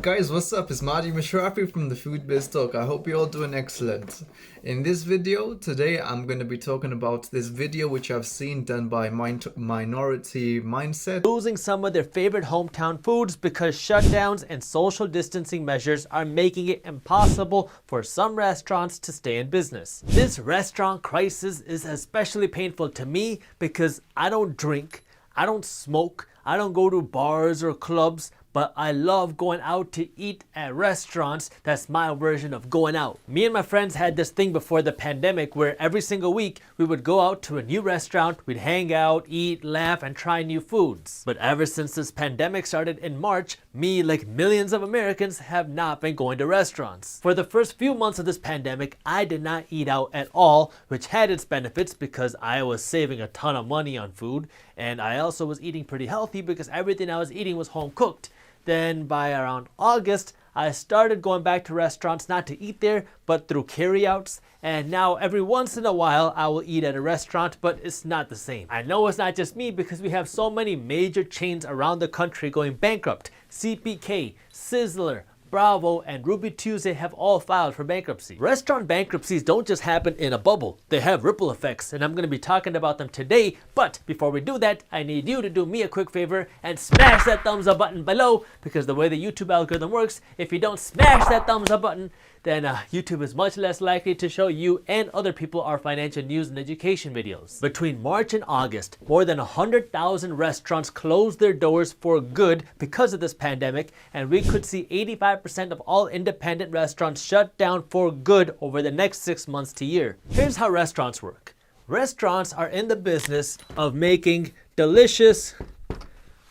Guys, what's up? It's Marty Mashrafi from the Food Biz Talk. I hope you're all doing excellent. In this video today, I'm going to be talking about this video which I've seen done by Minority Mindset. Losing some of their favorite hometown foods because shutdowns and social distancing measures are making it impossible for some restaurants to stay in business. This restaurant crisis is especially painful to me because I don't drink, I don't smoke, I don't go to bars or clubs, but I love going out to eat at restaurants. That's my version of going out. Me and my friends had this thing before the pandemic where every single week we would go out to a new restaurant, we'd hang out, eat, laugh, and try new foods. But ever since this pandemic started in March, me, like millions of Americans, have not been going to restaurants. For the first few months of this pandemic, I did not eat out at all, which had its benefits because I was saving a ton of money on food, and I also was eating pretty healthy because everything I was eating was home cooked. Then by around August, I started going back to restaurants, not to eat there, but through carryouts. And now every once in a while, I will eat at a restaurant, but it's not the same. I know it's not just me because we have so many major chains around the country going bankrupt. CPK, Sizzler, Bravo, and Ruby Tuesday have all filed for bankruptcy. Restaurant bankruptcies don't just happen in a bubble. They have ripple effects, and I'm going to be talking about them today. But before we do that, I need you to do me a quick favor and smash that thumbs up button below, because the way the YouTube algorithm works, if you don't smash that thumbs up button, then YouTube is much less likely to show you and other people our financial news and education videos. Between March and August, more than 100,000 restaurants closed their doors for good because of this pandemic, and we could see 85% of all independent restaurants shut down for good over the next 6 months to a year. Here's how restaurants work. Restaurants are in the business of making delicious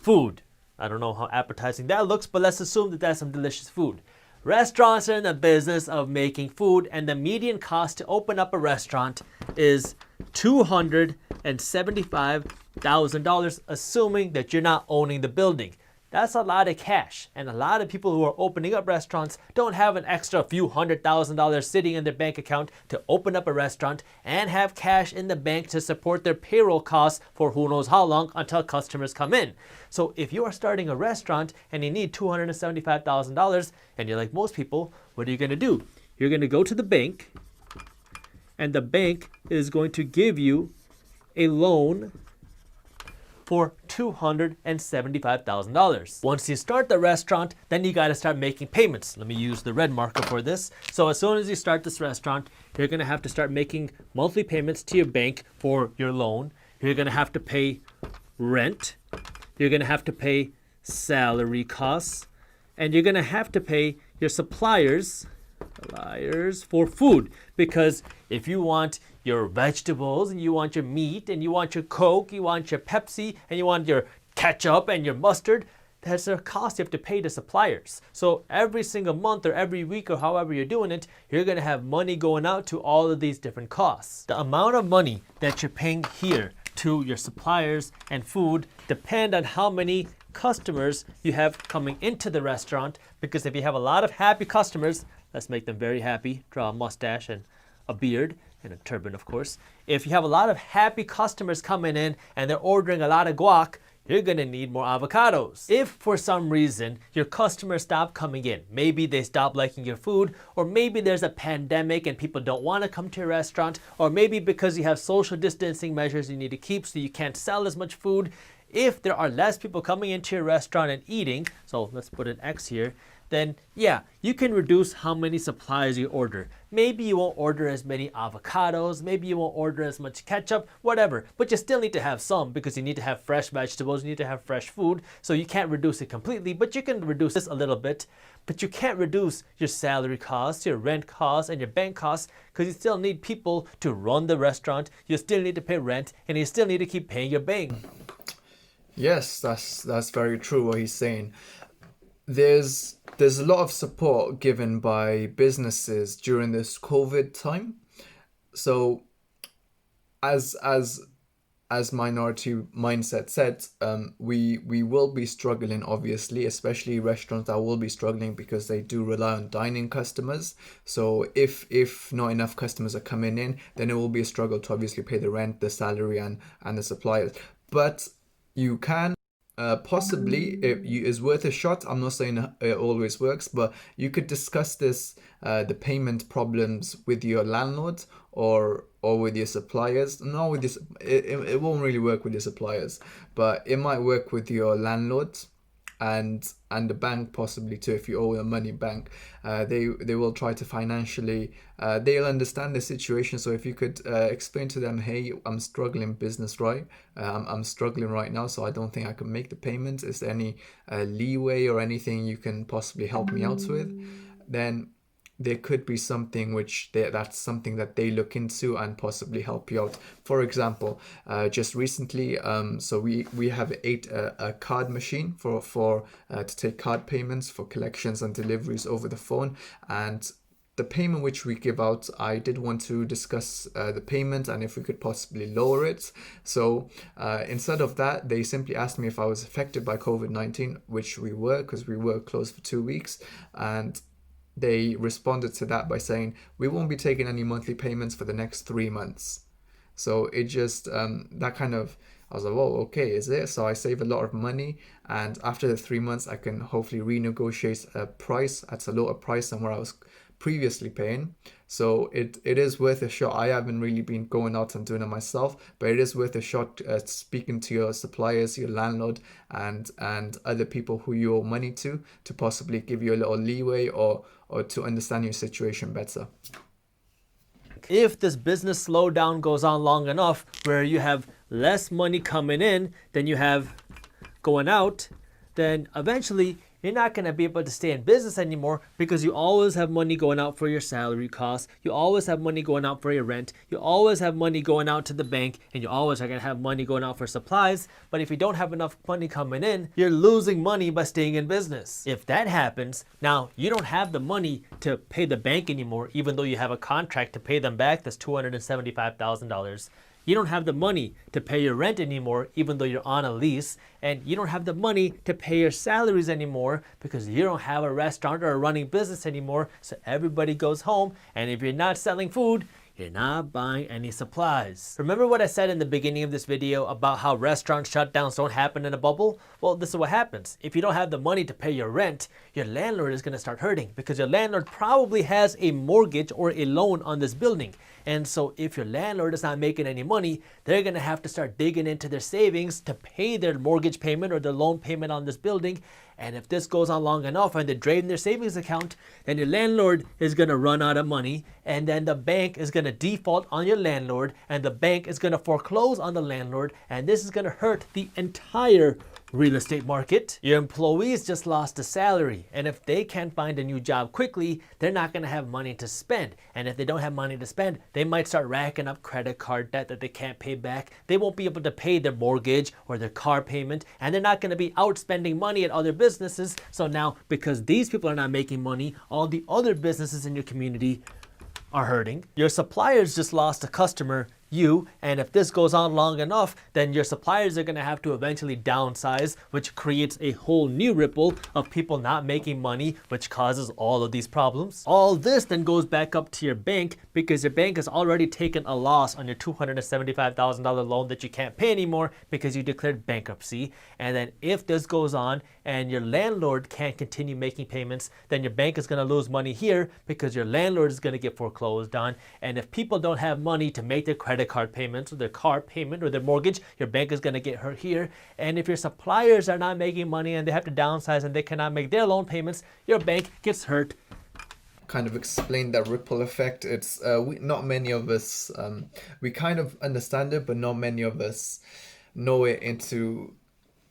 food. I don't know how appetizing that looks, but let's assume that that's some delicious food. Restaurants are in the business of making food, and the median cost to open up a restaurant is $275,000, assuming that you're not owning the building. That's a lot of cash, and a lot of people who are opening up restaurants don't have an extra few $100,000 sitting in their bank account to open up a restaurant and have cash in the bank to support their payroll costs for who knows how long until customers come in. So if you are starting a restaurant and you need $275,000 and you're like most people, what are you going to do? You're going to go to the bank, and the bank is going to give you a loan for $275,000. Once you start the restaurant, then you got to start making payments. Let me use the red marker for this. So as soon as you start this restaurant, you're going to have to start making monthly payments to your bank for your loan. You're going to have to pay rent. You're going to have to pay salary costs. And you're going to have to pay your suppliers for food, because if you want your vegetables and you want your meat and you want your Coke, you want your Pepsi, and you want your ketchup and your mustard, that's a cost you have to pay to suppliers. So every single month or every week or however you're doing it, you're going to have money going out to all of these different costs. The amount of money that you're paying here to your suppliers and food depend on how many customers you have coming into the restaurant, because if you have a lot of happy customers, let's make them very happy, draw a mustache and a beard and a turban, of course. If you have a lot of happy customers coming in and they're ordering a lot of guac, you're gonna need more avocados. If for some reason your customers stop coming in, maybe they stop liking your food, or maybe there's a pandemic and people don't wanna come to your restaurant, or maybe because you have social distancing measures you need to keep so you can't sell as much food, if there are less people coming into your restaurant and eating, so let's put an X here, then yeah, you can reduce how many supplies you order. Maybe you won't order as many avocados, maybe you won't order as much ketchup, whatever, but you still need to have some because you need to have fresh vegetables, you need to have fresh food, so you can't reduce it completely, but you can reduce this a little bit. But you can't reduce your salary costs, your rent costs, and your bank costs, because you still need people to run the restaurant, you still need to pay rent, and you still need to keep paying your bank. Yes, that's very true what he's saying. There's a lot of support given by businesses during this COVID time. So as Minority Mindset said, we will be struggling, obviously, especially restaurants that will be struggling because they do rely on dining customers. So if not enough customers are coming in, then it will be a struggle to obviously pay the rent, the salary, and the suppliers. But you can Possibly it's worth a shot. I'm not saying it always works, but you could discuss this, the payment problems with your landlord or with your suppliers. No, with this, it won't really work with your suppliers, but it might work with your landlord and the bank possibly too. If you owe the money bank, they will try to financially, they'll understand the situation. So if you could explain to them, hey, I'm struggling business, right? I'm struggling right now, so I don't think I can make the payments. Is there any leeway or anything you can possibly help me out with? Then there could be something that's something that they look into and possibly help you out. For example, just recently, so we have a card machine for to take card payments for collections and deliveries over the phone. And the payment which we give out, I did want to discuss the payment and if we could possibly lower it. So instead of that, they simply asked me if I was affected by COVID-19, which we were, because we were closed for 2 weeks. And they responded to that by saying, we won't be taking any monthly payments for the next 3 months. So it just, that kind of, I was like, whoa, okay, is it? So I save a lot of money. And after the 3 months, I can hopefully renegotiate a price at a lower price than where I was previously paying. So it is worth a shot. I haven't really been going out and doing it myself, but it is worth a shot speaking to your suppliers, your landlord, and other people who you owe money to possibly give you a little leeway or to understand your situation better. If this business slowdown goes on long enough where you have less money coming in than you have going out, then eventually you're not going to be able to stay in business anymore, because you always have money going out for your salary costs. You always have money going out for your rent. You always have money going out to the bank, and you always are going to have money going out for supplies. But if you don't have enough money coming in, you're losing money by staying in business. If that happens, now you don't have the money to pay the bank anymore, even though you have a contract to pay them back that's $275,000. You don't have the money to pay your rent anymore, even though you're on a lease. And you don't have the money to pay your salaries anymore because you don't have a restaurant or a running business anymore. So everybody goes home. And if you're not selling food, you're not buying any supplies. Remember what I said in the beginning of this video about how restaurant shutdowns don't happen in a bubble? Well, this is what happens. If you don't have the money to pay your rent, your landlord is going to start hurting, because your landlord probably has a mortgage or a loan on this building. And so if your landlord is not making any money, they're going to have to start digging into their savings to pay their mortgage payment or their loan payment on this building. And if this goes on long enough and they drain their savings account, then your landlord is going to run out of money, and then the bank is going to default on your landlord, and the bank is going to foreclose on the landlord, and this is going to hurt the entire real estate market. Your employees just lost a salary, and if they can't find a new job quickly, they're not going to have money to spend. And if they don't have money to spend, they might start racking up credit card debt that they can't pay back. They won't be able to pay their mortgage or their car payment, and they're not going to be out spending money at other businesses. So now, because these people are not making money, all the other businesses in your community are hurting. Your suppliers just lost a customer, you, and if this goes on long enough, then your suppliers are going to have to eventually downsize, which creates a whole new ripple of people not making money, which causes all of these problems. All this then goes back up to your bank, because your bank has already taken a loss on your $275,000 loan that you can't pay anymore because you declared bankruptcy. And then if this goes on and your landlord can't continue making payments, then your bank is going to lose money here because your landlord is going to get foreclosed on. And if people don't have money to make their credit card payments or their car payment or their mortgage, your bank is going to get hurt here. And if your suppliers are not making money and they have to downsize and they cannot make their loan payments, your bank gets hurt. Kind of explain that ripple effect. It's not many of us, we kind of understand it, but not many of us know it into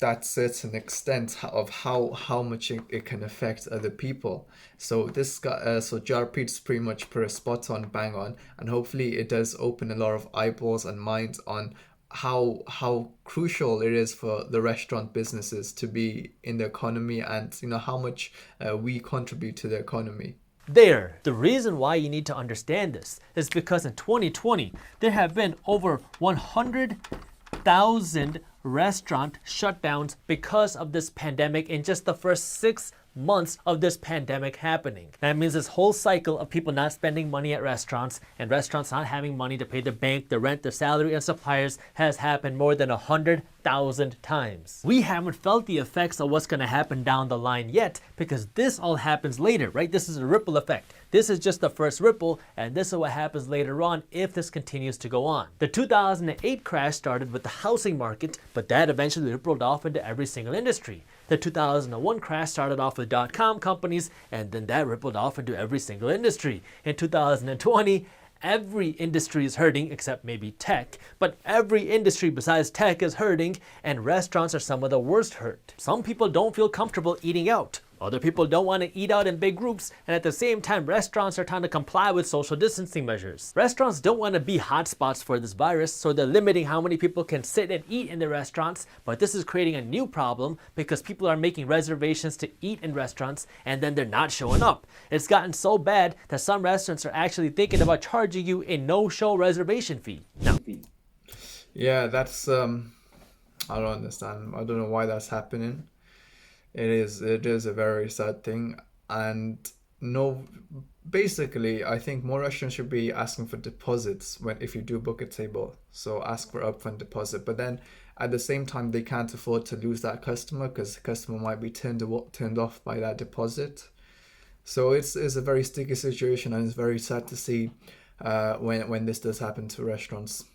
that certain extent of how much it can affect other people. So this guy, so Jaspreet's pretty much put a spot on, bang on, and hopefully it does open a lot of eyeballs and minds on how crucial it is for the restaurant businesses to be in the economy, and how much we contribute to the economy. The reason why you need to understand this is because in 2020 there have been over 100,000 restaurant shutdowns because of this pandemic in just the first 6 months of this pandemic happening. That means this whole cycle of people not spending money at restaurants and restaurants not having money to pay their bank, their rent, their salary, and suppliers has happened more than 100,000 times. We haven't felt the effects of what's going to happen down the line yet because this all happens later, right? This is a ripple effect. This is just the first ripple, and this is what happens later on if this continues to go on. The 2008 crash started with the housing market, but that eventually rippled off into every single industry. The 2001 crash started off with dot-com companies, and then that rippled off into every single industry. In 2020, every industry is hurting except maybe tech, but every industry besides tech is hurting, and restaurants are some of the worst hurt. Some people don't feel comfortable eating out. Other people don't want to eat out in big groups, and at the same time, restaurants are trying to comply with social distancing measures. Restaurants don't want to be hotspots for this virus, so they're limiting how many people can sit and eat in the restaurants, but this is creating a new problem because people are making reservations to eat in restaurants, and then they're not showing up. It's gotten so bad that some restaurants are actually thinking about charging you a no-show reservation fee. Now, Yeah, that's I don't understand. I don't know why that's happening. It is a very sad thing, and no, basically I think more restaurants should be asking for deposits when if you do book a table. So ask for upfront deposit, but then at the same time they can't afford to lose that customer because the customer might be turned off by that deposit. So it's a very sticky situation, and it's very sad to see when this does happen to restaurants.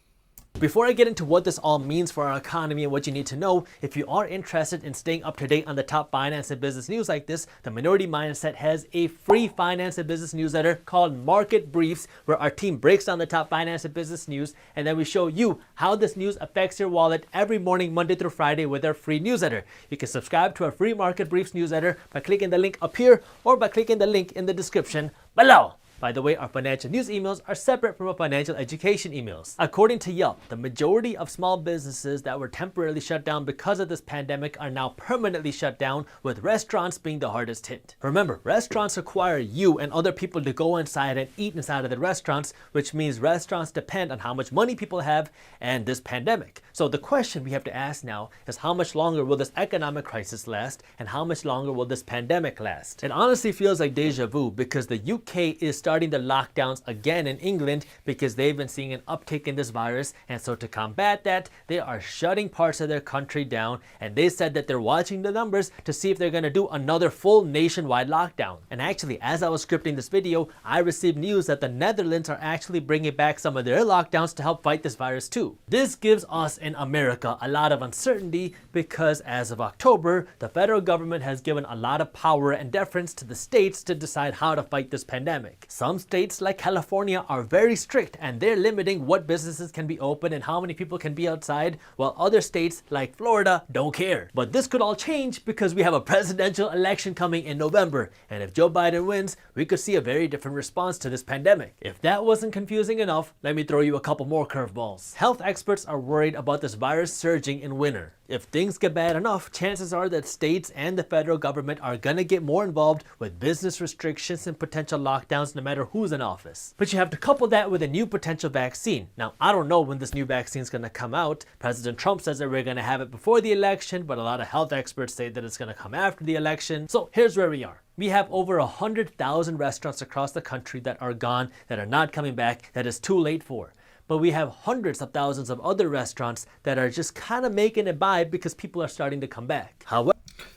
before I get into what this all means for our economy and what you need to know, if you are interested in staying up to date on the top finance and business news like this, the Minority Mindset has a free finance and business newsletter called Market Briefs, where our team breaks down the top finance and business news, and then we show you how this news affects your wallet every morning, Monday through Friday, with our free newsletter. You can subscribe to our free Market Briefs newsletter by clicking the link up here or by clicking the link in the description below. By the way, our financial news emails are separate from our financial education emails. According to Yelp, the majority of small businesses that were temporarily shut down because of this pandemic are now permanently shut down, with restaurants being the hardest hit. Remember, restaurants require you and other people to go inside and eat inside of the restaurants, which means restaurants depend on how much money people have and this pandemic. So the question we have to ask now is, how much longer will this economic crisis last, and how much longer will this pandemic last? It honestly feels like deja vu, because the UK is starting the lockdowns again in England because they've been seeing an uptick in this virus, and so to combat that, they are shutting parts of their country down, and they said that they're watching the numbers to see if they're going to do another full nationwide lockdown. And actually, as I was scripting this video, I received news that the Netherlands are actually bringing back some of their lockdowns to help fight this virus too. This gives us in America a lot of uncertainty because as of October, the federal government has given a lot of power and deference to the states to decide how to fight this pandemic. Some states like California are very strict, and they're limiting what businesses can be open and how many people can be outside, while other states like Florida don't care. But this could all change because we have a presidential election coming in November, and if Joe Biden wins, we could see a very different response to this pandemic. If that wasn't confusing enough, let me throw you a couple more curveballs. Health experts are worried about this virus surging in winter. If things get bad enough, chances are that states and the federal government are gonna get more involved with business restrictions and potential lockdowns no matter who's in office. But you have to couple that with a new potential vaccine. Now, I don't know when this new vaccine is gonna come out. President Trump says that we're gonna have it before the election, but a lot of health experts say that it's gonna come after the election. So here's where we are. We have over 100,000 restaurants across the country that are gone, that are not coming back, that is too late for. But we have hundreds of thousands of other restaurants that are just kind of making it by because people are starting to come back. However,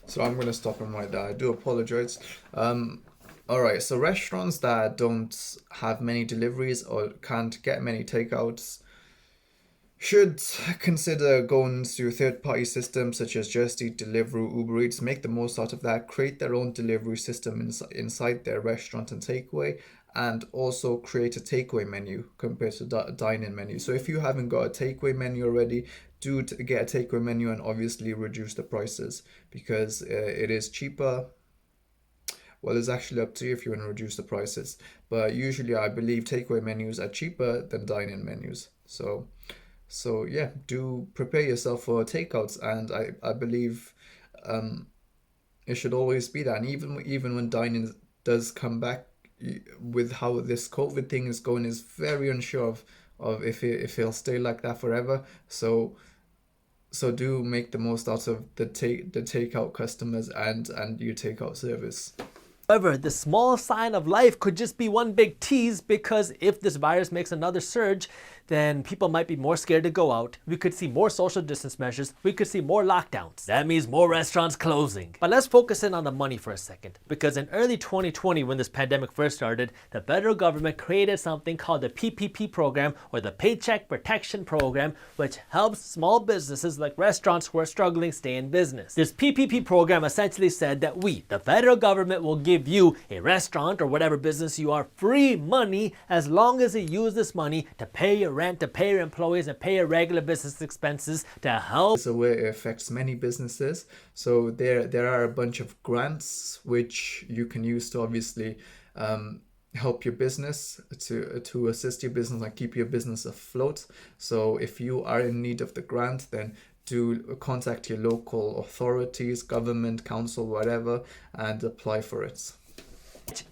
So I'm gonna stop him right there. I do apologize. All right. So restaurants that don't have many deliveries or can't get many takeouts should consider going to third-party systems such as Just Eat, Deliveroo, Uber Eats. Make the most out of that. Create their own delivery system inside their restaurant and takeaway, and also create a takeaway menu compared to dine-in menu. So if you haven't got a takeaway menu already, get a takeaway menu, and obviously reduce the prices because it is cheaper. Well, it's actually up to you if you want to reduce the prices, but usually I believe takeaway menus are cheaper than dine-in menus. So yeah, do prepare yourself for takeouts, and I believe it should always be that. And even when dining does come back, with how this COVID thing is going, is very unsure of if it'll stay like that forever. So So do make the most out of the takeout customers and your takeout service. However, the small sign of life could just be one big tease, because if this virus makes another surge, then people might be more scared to go out. We could see more social distance measures. We could see more lockdowns. That means more restaurants closing. But let's focus in on the money for a second, because in early 2020, when this pandemic first started, the federal government created something called the PPP program, or the Paycheck Protection Program, which helps small businesses like restaurants who are struggling stay in business. This PPP program essentially said that we, the federal government, will give you, a restaurant or whatever business you are, free money as long as you use this money to pay your rent, to pay your employees, and pay your regular business expenses to help. So where it affects many businesses. So there are a bunch of grants which you can use to obviously help your business, to assist your business and keep your business afloat. So if you are in need of the grant, then do contact your local authorities, government, council, whatever, and apply for it.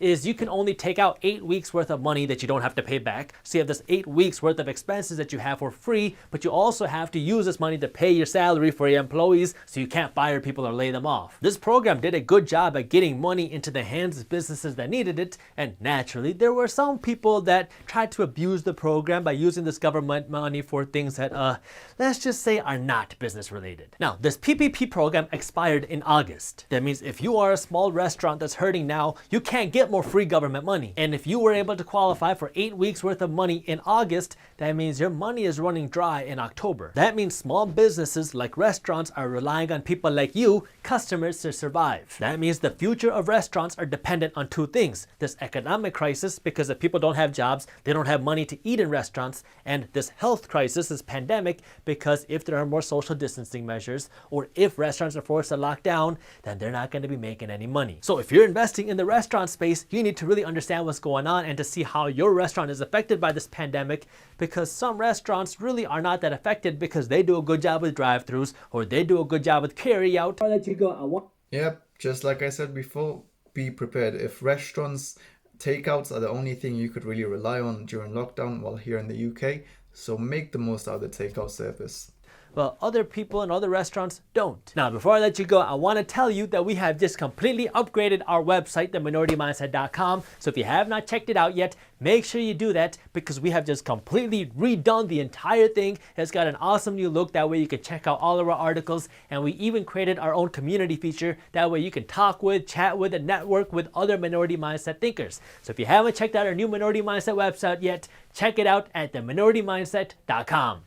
Is you can only take out 8 weeks worth of money that you don't have to pay back. So you have this 8 weeks worth of expenses that you have for free, but you also have to use this money to pay your salary for your employees, so you can't fire people or lay them off. This program did a good job at getting money into the hands of businesses that needed it, and naturally there were some people that tried to abuse the program by using this government money for things that let's just say are not business related. Now, this PPP program expired in August. That means if you are a small restaurant that's hurting now, you can't get more free government money. And if you were able to qualify for 8 weeks worth of money in August, that means your money is running dry in October. That means small businesses like restaurants are relying on people like you, customers, to survive. That means the future of restaurants are dependent on two things: this economic crisis, because if people don't have jobs, they don't have money to eat in restaurants, and this health crisis, this pandemic, because if there are more social distancing measures, or if restaurants are forced to lock down, then they're not going to be making any money. So if you're investing in the restaurant space, you need to really understand what's going on and to see how your restaurant is affected by this pandemic, because some restaurants really are not that affected because they do a good job with drive-thrus, or they do a good job with carry-out. I'll let you go. Yep, just like I said before, be prepared. If restaurants, takeouts are the only thing you could really rely on during lockdown while here in the UK, so make the most out of the takeout service. Well, other people in other restaurants don't. Now, before I let you go, I want to tell you that we have just completely upgraded our website, theminority-mindset.com. So if you have not checked it out yet, make sure you do that, because we have just completely redone the entire thing. It's got an awesome new look. That way you can check out all of our articles, and we even created our own community feature. That way you can talk with, chat with, and network with other minority mindset thinkers. So if you haven't checked out our new Minority Mindset website yet, check it out at theminority-mindset.com.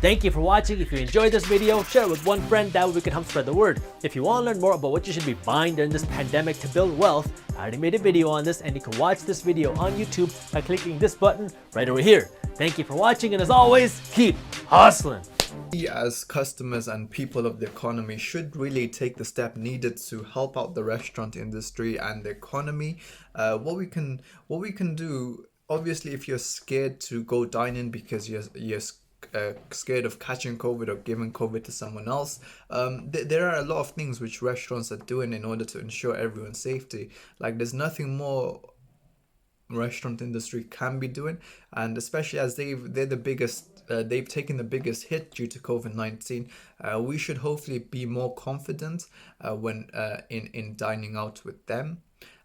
Thank you for watching. If you enjoyed this video, share it with one friend. That way we can help spread the word. If you want to learn more about what you should be buying during this pandemic to build wealth, I already made a video on this, and you can watch this video on YouTube by clicking this button right over here. Thank you for watching, and as always, keep hustling. We as customers and people of the economy should really take the step needed to help out the restaurant industry and the economy. What we can do, obviously, if you're scared to go dine in because you're scared of catching COVID or giving COVID to someone else, there are a lot of things which restaurants are doing in order to ensure everyone's safety. Like, there's nothing more restaurant industry can be doing, and especially as they're the biggest, they've taken the biggest hit due to COVID-19. We should hopefully be more confident when in dining out with them.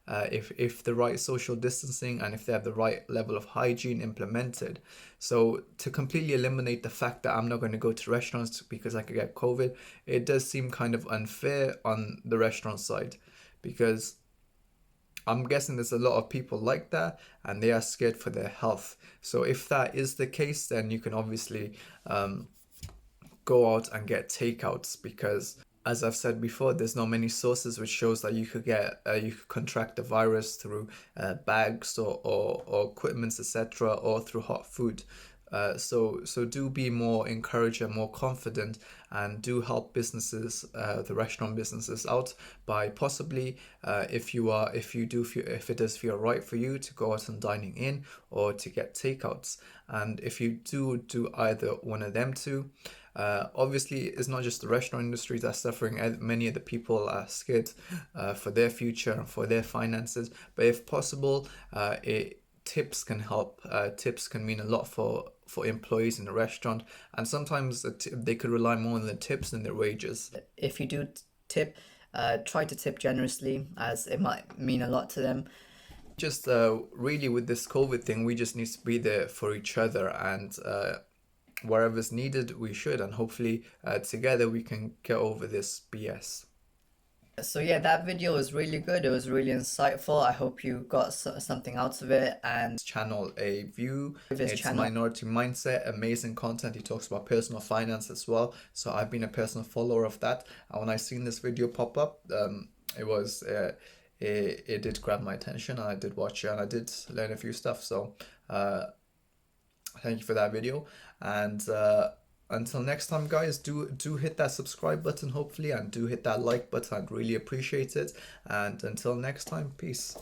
If the right social distancing and if they have the right level of hygiene implemented. So to completely eliminate the fact that I'm not going to go to restaurants because I could get COVID, it does seem kind of unfair on the restaurant side, because I'm guessing there's a lot of people like that and they are scared for their health. So if that is the case, then you can obviously go out and get takeouts, because as I've said before, there's not many sources which shows that you could contract the virus through bags or equipments, etc., or through hot food. So do be more encouraged and more confident, and do help businesses, the restaurant businesses out by possibly, if it does feel right for you to go out and dining in or to get takeouts. And if you do either one of them two, obviously it's not just the restaurant industry that's suffering. Many of the people are scared for their future and for their finances, but if possible, tips can help. Tips can mean a lot for for employees in a restaurant, and sometimes they could rely more on the tips than their wages. If you do tip, try to tip generously, as it might mean a lot to them. Just really with this COVID thing, we just need to be there for each other, and wherever's needed, we should, and hopefully together we can get over this BS. So yeah, that video was really good. It was really insightful. I hope you got something out of it. And Channel a view. his It's channel. Minority Mindset, amazing content. He talks about personal finance as well. So I've been a personal follower of that. And when I seen this video pop up, it was it did grab my attention, and I did watch it, and I did learn a few stuff. So thank you for that video, and until next time, guys, do hit that subscribe button, hopefully, and do hit that like button. I'd really appreciate it. And until next time, peace.